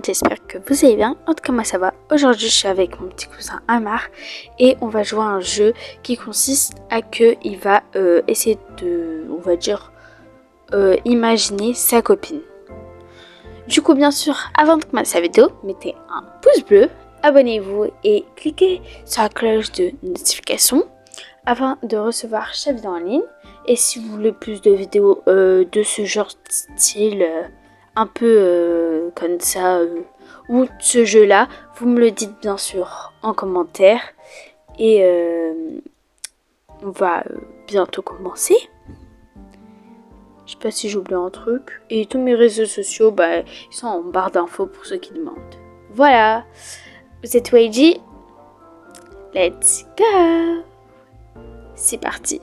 J'espère que vous allez bien. En tout cas, moi ça va. Aujourd'hui, je suis avec mon petit cousin Amar et on va jouer à un jeu qui consiste à que il va essayer de, on va dire, imaginer sa copine. Du coup, bien sûr, avant de commencer la vidéo, mettez un pouce bleu, abonnez-vous et cliquez sur la cloche de notification afin de recevoir chaque vidéo en ligne. Et si vous voulez plus de vidéos de ce genre de style, un peu comme ça, ou ce jeu-là, vous me le dites bien sûr en commentaire. Et on va bientôt commencer. Je sais pas si j'ai oublié un truc. Et tous mes réseaux sociaux, ils sont en barre d'infos pour ceux qui demandent. Voilà. Vous êtes ready? Let's go! C'est parti.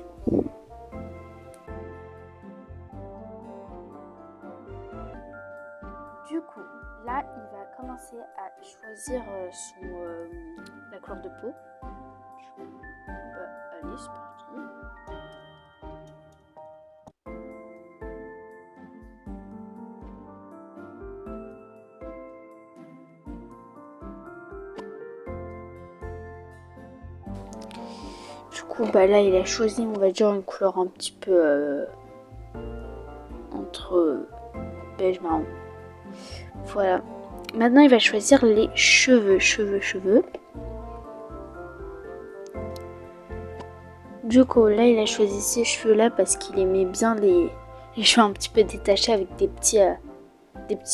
Du coup, là, il va commencer à choisir la couleur de peau. Allez, c'est parti. Du coup, là, il a choisi, on va dire, une couleur un petit peu entre beige marron. Voilà. Maintenant, il va choisir les cheveux. Du coup, là, il a choisi ces cheveux-là parce qu'il aimait bien les cheveux un petit peu détachés avec des petits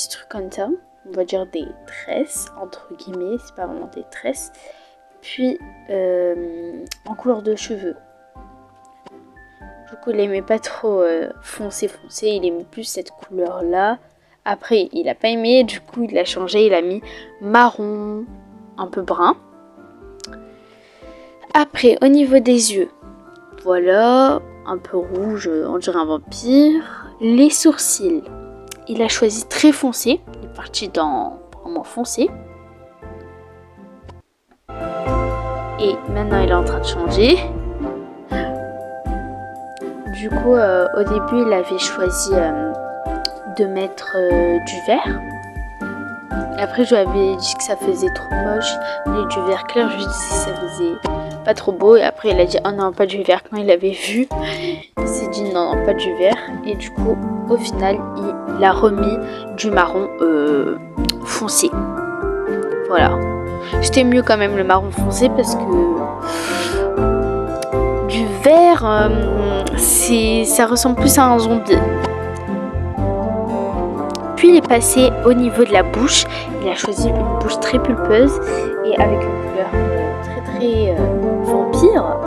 trucs comme ça. On va dire des tresses, entre guillemets. C'est pas vraiment des tresses. Puis, en couleur de cheveux. Du coup, il aimait pas trop foncé. Il aimait plus cette couleur-là. Après, il a pas aimé. Du coup, il a changé. Il a mis marron, un peu brun. Après, au niveau des yeux, voilà, un peu rouge, on dirait un vampire. Les sourcils, il a choisi très foncé. Il est parti dans vraiment foncé. Et maintenant, il est en train de changer. Du coup, au début, il avait choisi de mettre du vert. Après, je lui avais dit que ça faisait trop moche. Mais du vert clair, je lui ai dit que ça faisait pas trop beau. Et après, il a dit oh non, pas du vert. Quand il avait vu, il s'est dit non, pas du vert. Et du coup, au final, il a remis du marron foncé. Voilà. C'était mieux quand même le marron foncé parce que du vert, ça ressemble plus à un zombie. Puis il est passé au niveau de la bouche. Il a choisi une bouche très pulpeuse et avec une couleur très vampire.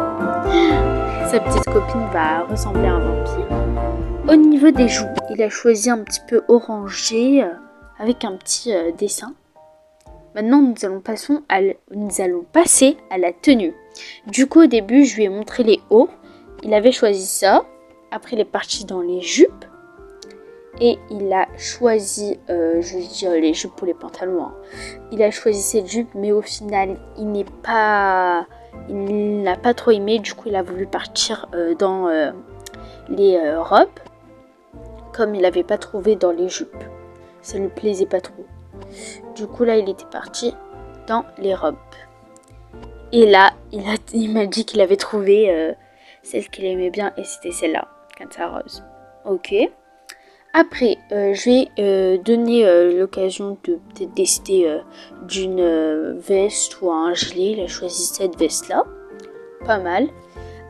Sa petite copine va ressembler à un vampire. Au niveau des joues, il a choisi un petit peu orangé avec un petit dessin. Maintenant, nous allons passer à la tenue. Du coup, au début, je lui ai montré les hauts. Il avait choisi ça. Après, il est parti dans les jupes. Et il a choisi, je vais dire les jupes pour les pantalons. Hein. Il a choisi cette jupe, mais au final, il n'a pas trop aimé. Du coup, il a voulu partir dans les robes, comme il n'avait pas trouvé dans les jupes. Ça lui plaisait pas trop. Du coup, là, il était parti dans les robes. Et là, il m'a dit qu'il avait trouvé celle qu'il aimait bien, et c'était celle-là, Cancer Rose. Ok. Après, je vais donner l'occasion de peut-être décider d'une veste ou un gilet. Il a choisi cette veste-là. Pas mal.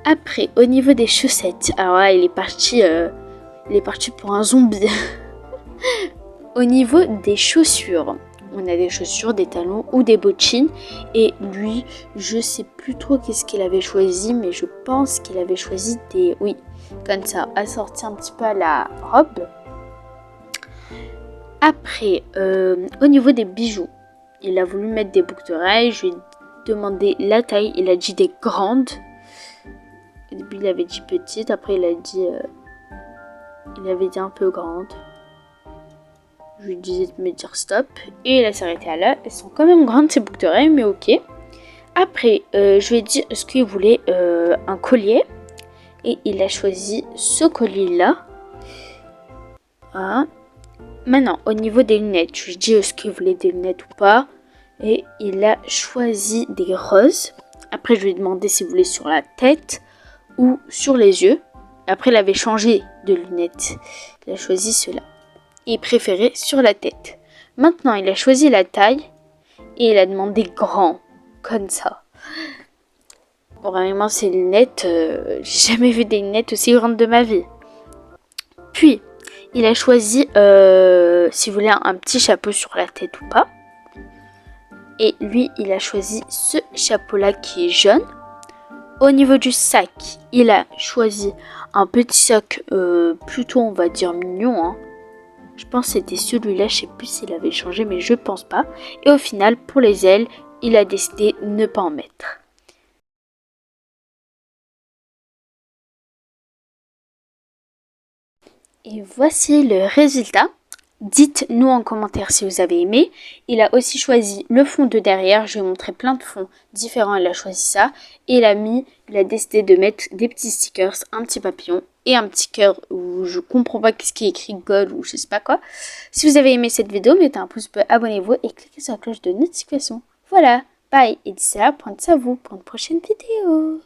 Après, au niveau des chaussettes, alors là, il est parti pour un zombie. Au niveau des chaussures, on a des chaussures, des talons ou des bottines. Et lui, je sais plus trop qu'est-ce qu'il avait choisi, mais je pense qu'il avait choisi des... Oui, comme ça, assorti un petit peu à la robe. Après, au niveau des bijoux, il a voulu mettre des boucles d'oreilles. Je lui ai demandé la taille. Il a dit des grandes. Au début, il avait dit petite. Après, il avait dit un peu grande. Je lui disais de me dire stop. Et il a s'arrêté à là. Elles sont quand même grandes, ces boucles d'oreilles, mais ok. Après, je lui ai dit est-ce qu'il voulait un collier. Et il a choisi ce collier-là. Voilà. Maintenant, au niveau des lunettes, je lui ai dit est-ce qu'il voulait des lunettes ou pas. Et il a choisi des roses. Après, je lui ai demandé s'il voulait sur la tête ou sur les yeux. Après, il avait changé de lunettes. Il a choisi cela. Il préférait sur la tête. Maintenant, il a choisi la taille et il a demandé grand, comme ça. Bon, vraiment, ces lunettes, j'ai jamais vu des lunettes aussi grandes de ma vie. Puis, il a choisi s'il voulait un petit chapeau sur la tête ou pas. Et lui, il a choisi ce chapeau-là qui est jaune. Au niveau du sac, il a choisi un petit sac plutôt, on va dire, mignon. Hein. Je pense que c'était celui-là, je sais plus s'il avait changé, mais je pense pas. Et au final, pour les ailes, il a décidé de ne pas en mettre. Et voici le résultat. Dites-nous en commentaire si vous avez aimé. Il a aussi choisi le fond de derrière. Je vais montrer plein de fonds différents. Il a choisi ça. Et il a décidé de mettre des petits stickers, un petit papillon et un petit cœur où je comprends pas ce qui est écrit gold ou je sais pas quoi. Si vous avez aimé cette vidéo, mettez un pouce bleu, abonnez-vous et cliquez sur la cloche de notification. Voilà, bye. Et d'ici là, prenez soin de vous pour une prochaine vidéo.